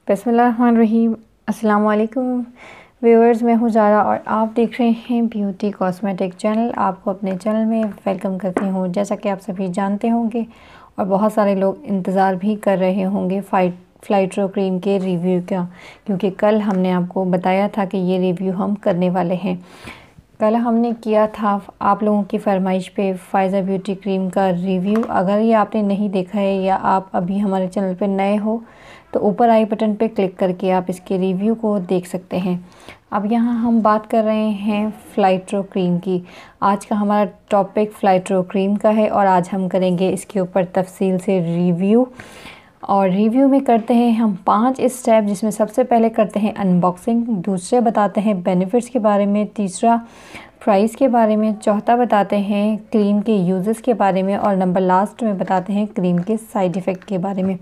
बिस्मिल्लाहिर्रहमानिर्रहीम। अस्सलाम वालेकुम व्यूअर्स, मैं हूँ ज़ारा और आप देख रहे हैं ब्यूटी कॉस्मेटिक चैनल। आपको अपने चैनल में वेलकम करती हूँ। जैसा कि आप सभी जानते होंगे और बहुत सारे लोग इंतज़ार भी कर रहे होंगे फ्लाइट्रो क्रीम के रिव्यू का, क्योंकि कल हमने आपको बताया था कि ये रिव्यू हम करने वाले हैं। कल हमने किया था आप लोगों की फरमाइश पे फ़ायज़ा ब्यूटी क्रीम का रिव्यू। अगर ये आपने नहीं देखा है या आप अभी हमारे चैनल पे नए हो तो ऊपर आई बटन पे क्लिक करके आप इसके रिव्यू को देख सकते हैं। अब यहाँ हम बात कर रहे हैं फ्लाइट्रो क्रीम की। आज का हमारा टॉपिक फ्लाइट्रो क्रीम का है और आज हम करेंगे इसके ऊपर तफसील से रिव्यू। और रिव्यू में करते हैं हम 5 स्टेप, जिसमें सबसे पहले करते हैं अनबॉक्सिंग, दूसरे बताते हैं बेनिफिट्स के बारे में, तीसरा प्राइस के बारे में, चौथा बताते हैं क्रीम के यूजेस के बारे में और नंबर लास्ट में बताते हैं क्रीम के साइड इफ़ेक्ट के बारे में।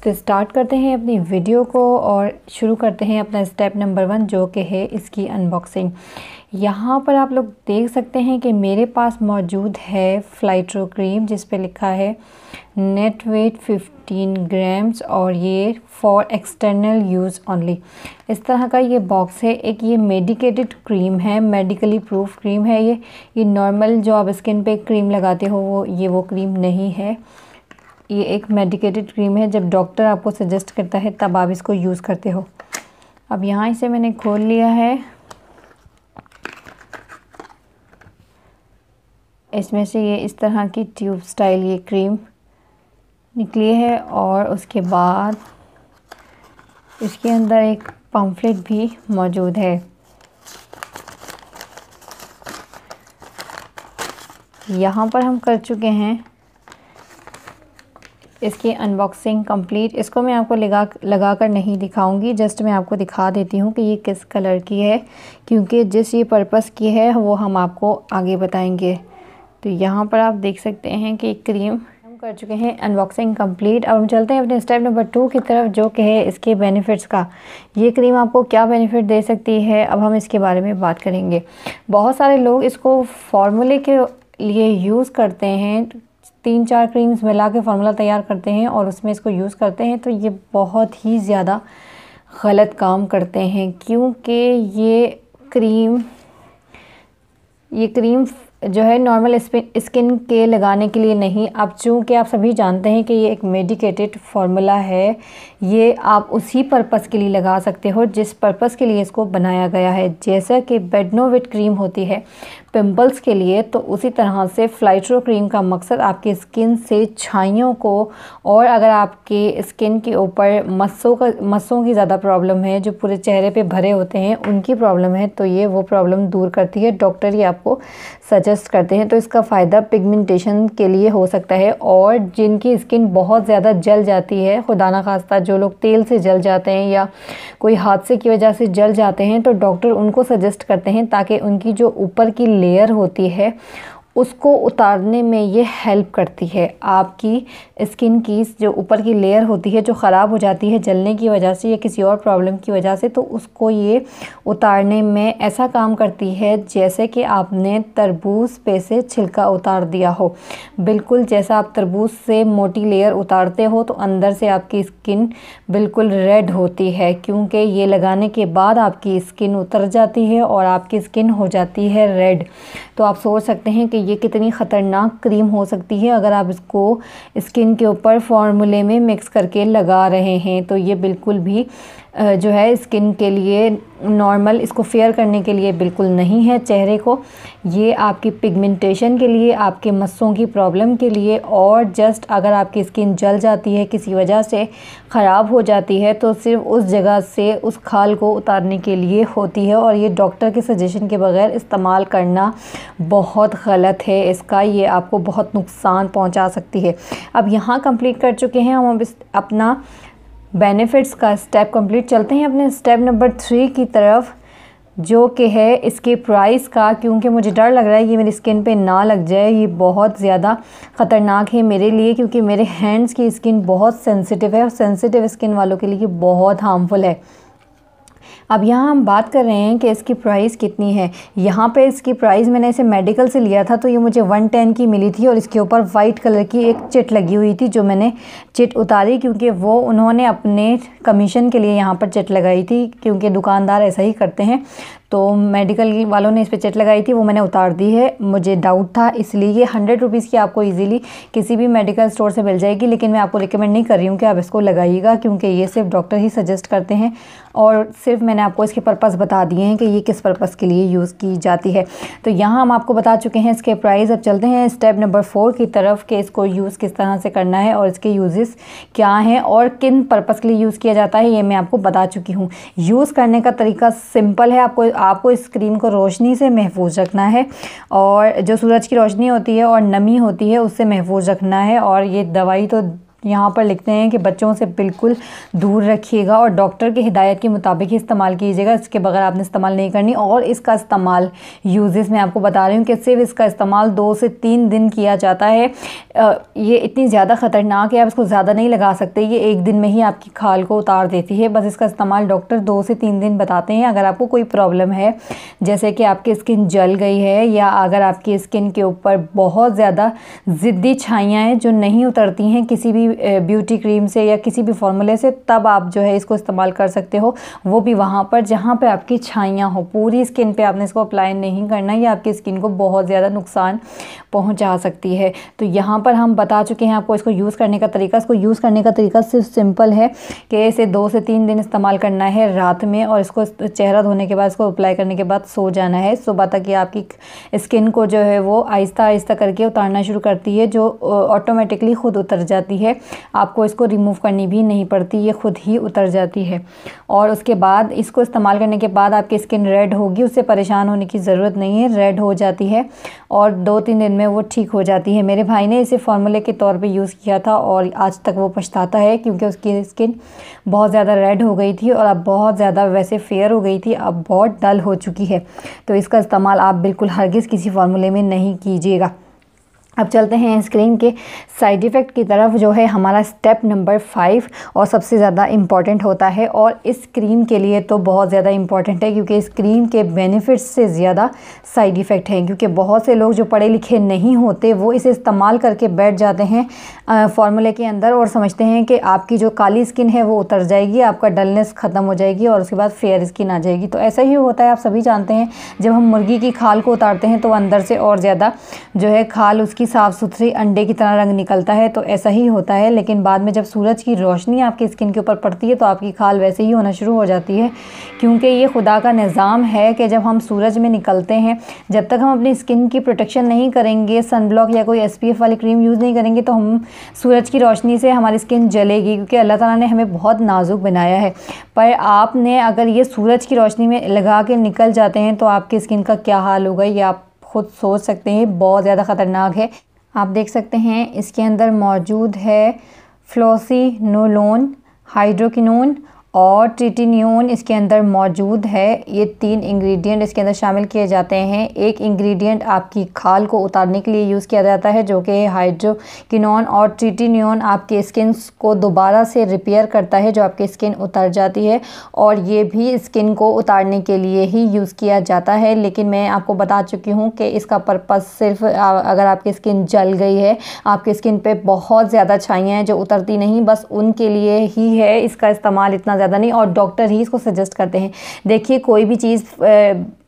तो स्टार्ट करते हैं अपनी वीडियो को और शुरू करते हैं अपना स्टेप नंबर 1, जो कि है इसकी अनबॉक्सिंग। यहाँ पर आप लोग देख सकते हैं कि मेरे पास मौजूद है फ्लाइट्रो क्रीम, जिस पे लिखा है नेट वेट 15 ग्राम्स और ये फॉर एक्सटर्नल यूज़ ओनली। इस तरह का ये बॉक्स है। एक ये मेडिकेटेड क्रीम है, मेडिकली प्रूफ क्रीम है। ये नॉर्मल जो आप स्किन पे क्रीम लगाते हो वो क्रीम नहीं है। ये एक मेडिकेटेड क्रीम है। जब डॉक्टर आपको सजेस्ट करता है तब आप इसको यूज़ करते हो। अब यहाँ इसे मैंने खोल लिया है। इसमें से ये इस तरह की ट्यूब स्टाइल ये क्रीम निकली है और उसके बाद इसके अंदर एक पम्फलेट भी मौजूद है। यहाँ पर हम कर चुके हैं इसकी अनबॉक्सिंग कंप्लीट। इसको मैं आपको लगा कर नहीं दिखाऊंगी, जस्ट मैं आपको दिखा देती हूँ कि ये किस कलर की है, क्योंकि जिस ये पर्पस की है वो हम आपको आगे बताएंगे। तो यहाँ पर आप देख सकते हैं कि क्रीम हम कर चुके हैं अनबॉक्सिंग कंप्लीट। अब हम चलते हैं अपने स्टेप नंबर 2 की तरफ, जो कि है इसके बेनिफिट्स का। ये क्रीम आपको क्या बेनिफिट दे सकती है, अब हम इसके बारे में बात करेंगे। बहुत सारे लोग इसको फार्मूले के लिए यूज़ करते हैं, 3-4 क्रीम्स मिला के फार्मूला तैयार करते हैं और उसमें इसको यूज़ करते हैं। तो ये बहुत ही ज़्यादा गलत काम करते हैं, क्योंकि ये क्रीम जो है नॉर्मल स्किन के लगाने के लिए नहीं। अब चूँकि आप सभी जानते हैं कि ये एक मेडिकेटेड फार्मूला है, ये आप उसी पर्पस के लिए लगा सकते हो जिस पर्पस के लिए इसको बनाया गया है। जैसा कि बेडनोवेट क्रीम होती है पिंपल्स के लिए, तो उसी तरह से फ्लाइट्रो क्रीम का मकसद आपकी स्किन से छाइयों को, और अगर आपके स्किन के ऊपर मस्सों की ज़्यादा प्रॉब्लम है, जो पूरे चेहरे पे भरे होते हैं, उनकी प्रॉब्लम है, तो ये वो प्रॉब्लम दूर करती है। डॉक्टर ये आपको सजेस्ट करते हैं। तो इसका फ़ायदा पिगमेंटेशन के लिए हो सकता है। और जिनकी स्किन बहुत ज़्यादा जल जाती है, खुदा ना खास्ता जो लोग तेल से जल जाते हैं या कोई हादसे की वजह से जल जाते हैं, तो डॉक्टर उनको सजेस्ट करते हैं ताकि उनकी जो ऊपर की लेयर होती है उसको उतारने में ये हेल्प करती है। आपकी स्किन की जो ऊपर की लेयर होती है, जो ख़राब हो जाती है जलने की वजह से या किसी और प्रॉब्लम की वजह से, तो उसको ये उतारने में ऐसा काम करती है जैसे कि आपने तरबूज पे से छिलका उतार दिया हो। बिल्कुल जैसा आप तरबूज से मोटी लेयर उतारते हो तो अंदर से आपकी स्किन बिल्कुल रेड होती है, क्योंकि ये लगाने के बाद आपकी स्किन उतर जाती है और आपकी स्किन हो जाती है रेड। तो आप सोच सकते हैं कि ये कितनी ख़तरनाक क्रीम हो सकती है अगर आप इसको स्किन के ऊपर फार्मूले में मिक्स करके लगा रहे हैं। तो ये बिल्कुल भी जो है स्किन के लिए नॉर्मल, इसको फेयर करने के लिए बिल्कुल नहीं है चेहरे को। ये आपकी पिगमेंटेशन के लिए, आपके मस्सों की प्रॉब्लम के लिए, और जस्ट अगर आपकी स्किन जल जाती है, किसी वजह से ख़राब हो जाती है, तो सिर्फ उस जगह से उस खाल को उतारने के लिए होती है। और ये डॉक्टर के सजेशन के बगैर इस्तेमाल करना बहुत गलत है। इसका ये आपको बहुत नुकसान पहुंचा सकती है। अब यहाँ कंप्लीट कर चुके हैं हम, अब अपना बेनिफिट्स का स्टेप कंप्लीट। चलते हैं अपने स्टेप नंबर 3 की तरफ, जो कि है इसके प्राइस का, क्योंकि मुझे डर लग रहा है ये मेरी स्किन पे ना लग जाए। ये बहुत ज़्यादा ख़तरनाक है मेरे लिए, क्योंकि मेरे हैंड्स की स्किन बहुत सेंसिटिव है और सेंसिटिव स्किन वालों के लिए बहुत हार्मफुल है। अब यहाँ हम बात कर रहे हैं कि इसकी प्राइस कितनी है। यहाँ पे इसकी प्राइस मैंने इसे मेडिकल से लिया था तो ये मुझे 110 की मिली थी और इसके ऊपर वाइट कलर की एक चिट लगी हुई थी, जो मैंने चिट उतारी क्योंकि वो उन्होंने अपने कमीशन के लिए यहाँ पर चिट लगाई थी, क्योंकि दुकानदार ऐसा ही करते हैं। तो मेडिकल वालों ने इस पर चिट लगाई थी, वो मैंने उतार दी है। मुझे डाउट था इसलिए। ये 100 रुपीज़ की आपको इजीली किसी भी मेडिकल स्टोर से मिल जाएगी, लेकिन मैं आपको रिकमेंड नहीं कर रही हूँ कि आप इसको लगाइएगा, क्योंकि ये सिर्फ डॉक्टर ही सजेस्ट करते हैं और सिर्फ मैंने आपको इसके पर्पस बता दिए हैं कि ये किस पर्पस के लिए यूज़ की जाती है। तो यहाँ हम आपको बता चुके हैं इसके प्राइस। अब चलते हैं स्टेप नंबर 4 की तरफ कि इसको यूज़ किस तरह से करना है और इसके यूजेस क्या हैं और किन पर्पस के लिए यूज़ किया जाता है, ये मैं आपको बता चुकी हूँ। यूज़ करने का तरीका सिंपल है। आपको इस क्रीम को रोशनी से महफूज रखना है और जो सूरज की रोशनी होती है और नमी होती है उससे महफूज रखना है। और ये दवाई तो यहाँ पर लिखते हैं कि बच्चों से बिल्कुल दूर रखिएगा और डॉक्टर की हिदायत के मुताबिक ही इस्तेमाल कीजिएगा, इसके बगैर आपने इस्तेमाल नहीं करनी। और इसका इस्तेमाल यूजेस मैं आपको बता रही हूँ कि सिर्फ इसका इस्तेमाल 2 से 3 दिन किया जाता है। ये इतनी ज़्यादा ख़तरनाक है, आप इसको ज़्यादा नहीं लगा सकते। ये 1 दिन में ही आपकी खाल को उतार देती है। बस इसका इस्तेमाल डॉक्टर 2 से 3 दिन बताते हैं। अगर आपको कोई प्रॉब्लम है, जैसे कि आपकी स्किन जल गई है या अगर आपकी स्किन के ऊपर बहुत ज़्यादा ज़िद्दी छाइयाँ हैं जो नहीं उतरती हैं किसी भी ब्यूटी क्रीम से या किसी भी फॉर्मूले से, तब आप जो है इसको इस्तेमाल कर सकते हो। वो भी वहाँ पर जहाँ पे आपकी छाइयाँ हो। पूरी स्किन पे आपने इसको अप्लाई नहीं करना, या आपकी स्किन को बहुत ज़्यादा नुकसान पहुँचा सकती है। तो यहाँ पर हम बता चुके हैं आपको इसको यूज़ करने का तरीका। इसको यूज़ करने का तरीका सिर्फ सिंपल है कि इसे 2 से 3 दिन इस्तेमाल करना है रात में, और इसको चेहरा धोने के बाद इसको अप्लाई करने के बाद सो जाना है। सुबह तक ये आपकी स्किन को जो है वो आहिस्ता आहिस्ता करके उतारना शुरू करती है, जो ऑटोमेटिकली खुद उतर जाती है। आपको इसको रिमूव करनी भी नहीं पड़ती, ये खुद ही उतर जाती है। और उसके बाद इसको इस्तेमाल करने के बाद आपकी स्किन रेड होगी, उससे परेशान होने की ज़रूरत नहीं है। रेड हो जाती है और 2-3 दिन में वो ठीक हो जाती है। मेरे भाई ने इसे फार्मूले के तौर पे यूज़ किया था और आज तक वो पछताता है, क्योंकि उसकी स्किन बहुत ज़्यादा रेड हो गई थी और अब बहुत ज़्यादा वैसे फेयर हो गई थी, अब बहुत डल हो चुकी है। तो इसका इस्तेमाल आप बिल्कुल हरगिज़ किसी फार्मूले में नहीं कीजिएगा। अब चलते हैं इस क्रीम के साइड इफ़ेक्ट की तरफ, जो है हमारा स्टेप नंबर 5 और सबसे ज़्यादा इम्पॉर्टेंट होता है। और इस क्रीम के लिए तो बहुत ज़्यादा इम्पॉर्टेंट है, क्योंकि इस क्रीम के बेनिफिट्स से ज़्यादा साइड इफ़ेक्ट हैं। क्योंकि बहुत से लोग जो पढ़े लिखे नहीं होते वो इसे इस्तेमाल करके बैठ जाते हैं फार्मूले के अंदर और समझते हैं कि आपकी जो काली स्किन है वो उतर जाएगी, आपका डलनेस ख़त्म हो जाएगी और उसके बाद फेयर स्किन आ जाएगी। तो ऐसा ही होता है, आप सभी जानते हैं। जब हम मुर्गी की खाल को उतारते हैं तो अंदर से और ज़्यादा जो है खाल उसकी साफ़ सुथरी अंडे की तरह रंग निकलता है। तो ऐसा ही होता है, लेकिन बाद में जब सूरज की रोशनी आपकी स्किन के ऊपर पड़ती है तो आपकी खाल वैसे ही होना शुरू हो जाती है। क्योंकि ये खुदा का निज़ाम है कि जब हम सूरज में निकलते हैं, जब तक हम अपनी स्किन की प्रोटेक्शन नहीं करेंगे, सनब्लॉक या कोई SPF वाली क्रीम यूज़ नहीं करेंगे, तो हम सूरज की रोशनी से हमारी स्किन जलेगी। क्योंकि अल्लाह ताला ने हमें बहुत नाजुक बनाया है। पर आपने अगर ये सूरज की रोशनी में लगा के निकल जाते हैं तो आपकी स्किन का क्या हाल होगा ये आप खुद सोच सकते हैं। बहुत ज़्यादा ख़तरनाक है। आप देख सकते हैं इसके अंदर मौजूद है फ्लोसिनोलोन, हाइड्रोकिनोन और ट्रिटिनियोन इसके अंदर मौजूद है। ये 3 इंग्रेडिएंट इसके अंदर शामिल किए जाते हैं। एक इंग्रेडिएंट आपकी खाल को उतारने के लिए यूज़ किया जाता है, जो कि हाइड्रोकिनोन, और ट्रिटिनियोन आपकी स्किन को दोबारा से रिपेयर करता है जो आपकी स्किन उतर जाती है, और ये भी स्किन को उतारने के लिए ही यूज़ किया जाता है। लेकिन मैं आपको बता चुकी हूँ कि इसका पर्पस सिर्फ अगर आपकी स्किन जल गई है, आपकी स्किन पे बहुत ज़्यादा छाइयाँ हैं जो उतरती नहीं, बस उनके लिए ही है। इसका इस्तेमाल इतना ज़्यादा नहीं, और डॉक्टर ही इसको सजेस्ट करते हैं। देखिए, कोई भी चीज़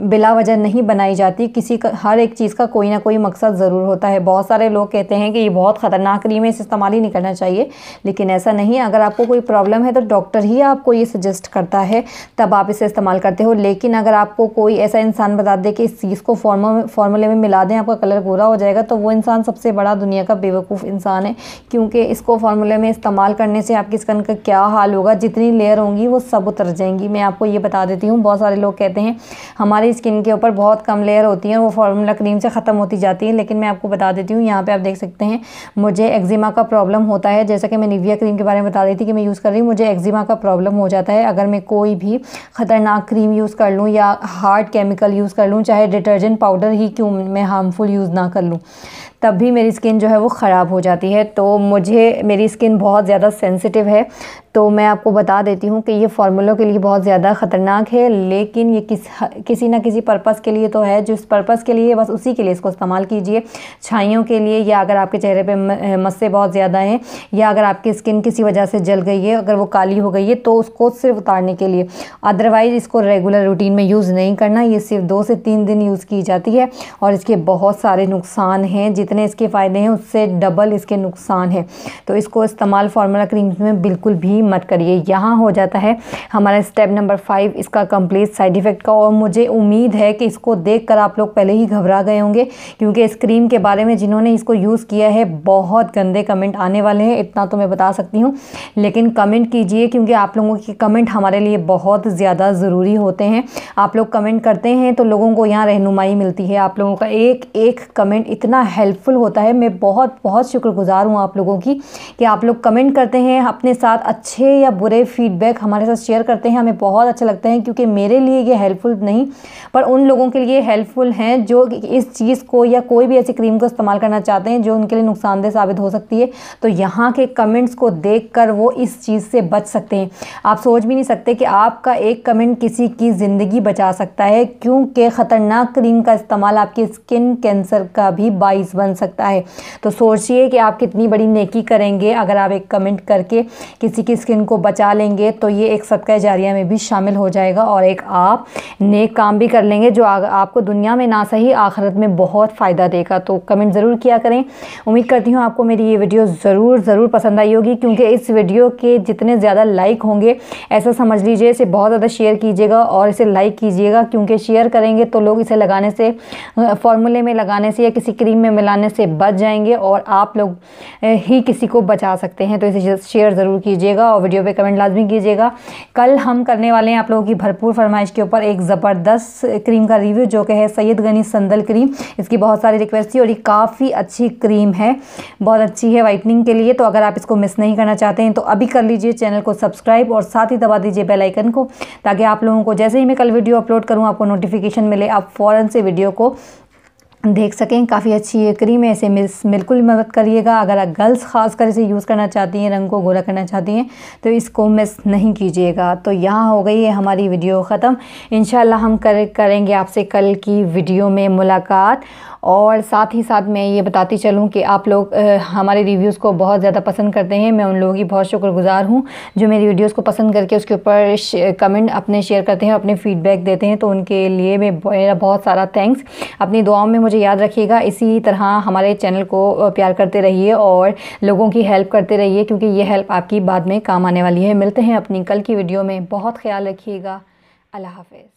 बिला वजह नहीं बनाई जाती। किसी का हर एक चीज़ का कोई ना कोई मकसद ज़रूर होता है। बहुत सारे लोग कहते हैं कि ये बहुत ख़तरनाक क्रीम है, इसे इस्तेमाल ही नहीं करना चाहिए, लेकिन ऐसा नहीं है। अगर आपको कोई प्रॉब्लम है तो डॉक्टर ही आपको ये सजेस्ट करता है, तब आप इसे इस्तेमाल करते हो। लेकिन अगर आपको कोई ऐसा इंसान बता दे कि इस चीज़ को फार्मूले में मिला दें, आपका कलर गोरा हो जाएगा, तो वो इंसान सबसे बड़ा दुनिया का बेवकूफ़ इंसान है। क्योंकि इसको फार्मूले में इस्तेमाल करने से आपकी स्किन का क्या हाल होगा, जितनी लेयर होंगी वो सब उतर जाएंगी। मैं आपको ये बता देती हूँ। बहुत सारे लोग कहते हैं हमारी स्किन के ऊपर बहुत कम लेयर होती है, वो फार्मूला क्रीम से ख़त्म होती जाती है। लेकिन मैं आपको बता देती हूँ, यहाँ पे आप देख सकते हैं मुझे एक्जिमा का प्रॉब्लम होता है। जैसा कि मैं निविया क्रीम के बारे में बता रही थी कि मैं यूज़ कर रही हूँ, मुझे एक्जिमा का प्रॉब्लम हो जाता है अगर मैं कोई भी ख़तरनाक क्रीम यूज़ कर लूँ या हार्ड केमिकल यूज़ कर लूँ, चाहे डिटर्जेंट पाउडर ही क्यों मैं हार्मफुल यूज़ ना कर लूँ। तब भी मेरी स्किन जो है वो ख़राब हो जाती है। तो मेरी स्किन बहुत ज़्यादा सेंसिटिव है, तो मैं आपको बता देती हूँ कि ये फार्मूलों के लिए बहुत ज़्यादा ख़तरनाक है, लेकिन ये किसी ना किसी पर्पस के लिए तो है। जिस पर्पस के लिए, बस उसी के लिए इसको इस्तेमाल कीजिए। छाइयों के लिए, या अगर आपके चेहरे पे मस्से बहुत ज़्यादा हैं, या अगर आपकी स्किन किसी वजह से जल गई है, अगर वो काली हो गई है, तो उसको सिर्फ उतारने के लिए। अदरवाइज़ इसको रेगुलर रूटीन में यूज़ नहीं करना। ये सिर्फ 2 से 3 दिन यूज़ की जाती है और इसके बहुत सारे नुकसान हैं। जितने इसके फ़ायदे हैं उससे डबल इसके नुकसान हैं। तो इसको इस्तेमाल फार्मूला क्रीम में बिल्कुल भी मत करिए। यहाँ हो जाता है हमारा स्टेप नंबर 5 इसका कंप्लीट साइड इफ़ेक्ट का। और मुझे उम्मीद है कि इसको देखकर आप लोग पहले ही घबरा गए होंगे, क्योंकि इस क्रीम के बारे में जिन्होंने इसको यूज़ किया है बहुत गंदे कमेंट आने वाले हैं, इतना तो मैं बता सकती हूँ। लेकिन कमेंट कीजिए, क्योंकि आप लोगों के कमेंट हमारे लिए बहुत ज़्यादा ज़रूरी होते हैं। आप लोग कमेंट करते हैं तो लोगों को यहाँ रहनुमाई मिलती है। आप लोगों का एक एक कमेंट इतना हेल्पफुल होता है। मैं बहुत बहुत शुक्रगुज़ार हूँ आप लोगों की कि आप लोग कमेंट करते हैं, अपने साथ अच्छे या बुरे फीडबैक हमारे साथ शेयर करते हैं। हमें बहुत अच्छा लगता है, क्योंकि मेरे लिए ये हेल्पफुल नहीं पर उन लोगों के लिए हेल्पफुल हैं जो इस चीज़ को या कोई भी ऐसी क्रीम को इस्तेमाल करना चाहते हैं जो उनके लिए नुकसानदेह साबित हो सकती है। तो यहाँ के कमेंट्स को देखकर वो इस चीज़ से बच सकते हैं। आप सोच भी नहीं सकते कि आपका एक कमेंट किसी की ज़िंदगी बचा सकता है, क्योंकि ख़तरनाक क्रीम का इस्तेमाल आपकी स्किन कैंसर का भी बाइस बन सकता है। तो सोचिए कि आप कितनी बड़ी नेकी करेंगे अगर आप एक कमेंट करके किसी की स्किन को बचा लेंगे। तो ये एक सदका जारिया में भी शामिल हो जाएगा और एक आप नेक काम भी कर लेंगे जो आपको दुनिया में ना सही आखिरत में बहुत फ़ायदा देगा। तो कमेंट ज़रूर किया करें। उम्मीद करती हूँ आपको मेरी ये वीडियो ज़रूर पसंद आई होगी, क्योंकि इस वीडियो के जितने ज़्यादा लाइक होंगे, ऐसा समझ लीजिए इसे बहुत ज़्यादा शेयर कीजिएगा और इसे लाइक कीजिएगा, क्योंकि शेयर करेंगे तो लोग इसे लगाने से, फार्मूले में लगाने से या किसी क्रीम में मिलाने से बच जाएंगे और आप लोग ही किसी को बचा सकते हैं। तो इसे शेयर ज़रूर कीजिएगा और वीडियो पे कमेंट लाजमी कीजिएगा। कल हम करने वाले हैं आप लोगों की भरपूर फरमाइश के ऊपर एक ज़बरदस्त क्रीम का रिव्यू, जो कि है सैयद गनी संदल क्रीम। इसकी बहुत सारी रिक्वेस्ट थी और ये काफ़ी अच्छी क्रीम है, बहुत अच्छी है वाइटनिंग के लिए। तो अगर आप इसको मिस नहीं करना चाहते हैं तो अभी कर लीजिए चैनल को सब्सक्राइब और साथ ही दबा दीजिए बेल आइकन को, ताकि आप लोगों को जैसे ही मैं कल वीडियो अपलोड करूँ आपको नोटिफिकेशन मिले, आप फ़ौरन से वीडियो को देख सकें। काफ़ी अच्छी ये क्रीम है, इसे मिस बिल्कुल मत करिएगा। अगर गर्ल्स ख़ास कर इसे यूज़ करना चाहती हैं, रंग को गोरा करना चाहती हैं, तो इसको मिस नहीं कीजिएगा। तो यहाँ हो गई है हमारी वीडियो ख़त्म। इंशाल्लाह हम करेंगे आपसे कल की वीडियो में मुलाकात। और साथ ही साथ मैं ये बताती चलूँ कि आप लोग हमारे रिव्यूज़ को बहुत ज़्यादा पसंद करते हैं। मैं उन लोगों की बहुत शुक्रगुज़ार हूँ जो मेरी वीडियोज़ को पसंद करके उसके ऊपर कमेंट अपने शेयर करते हैं, अपने फीडबैक देते हैं। तो उनके लिए मेरा बहुत सारा थैंक्स। अपनी दुआओं में मुझे याद रखिएगा। इसी तरह हमारे चैनल को प्यार करते रहिए और लोगों की हेल्प करते रहिए, क्योंकि ये हेल्प आपकी बाद में काम आने वाली है। मिलते हैं अपनी कल की वीडियो में। बहुत ख्याल रखिएगा। अल्लाह हाफ़िज़।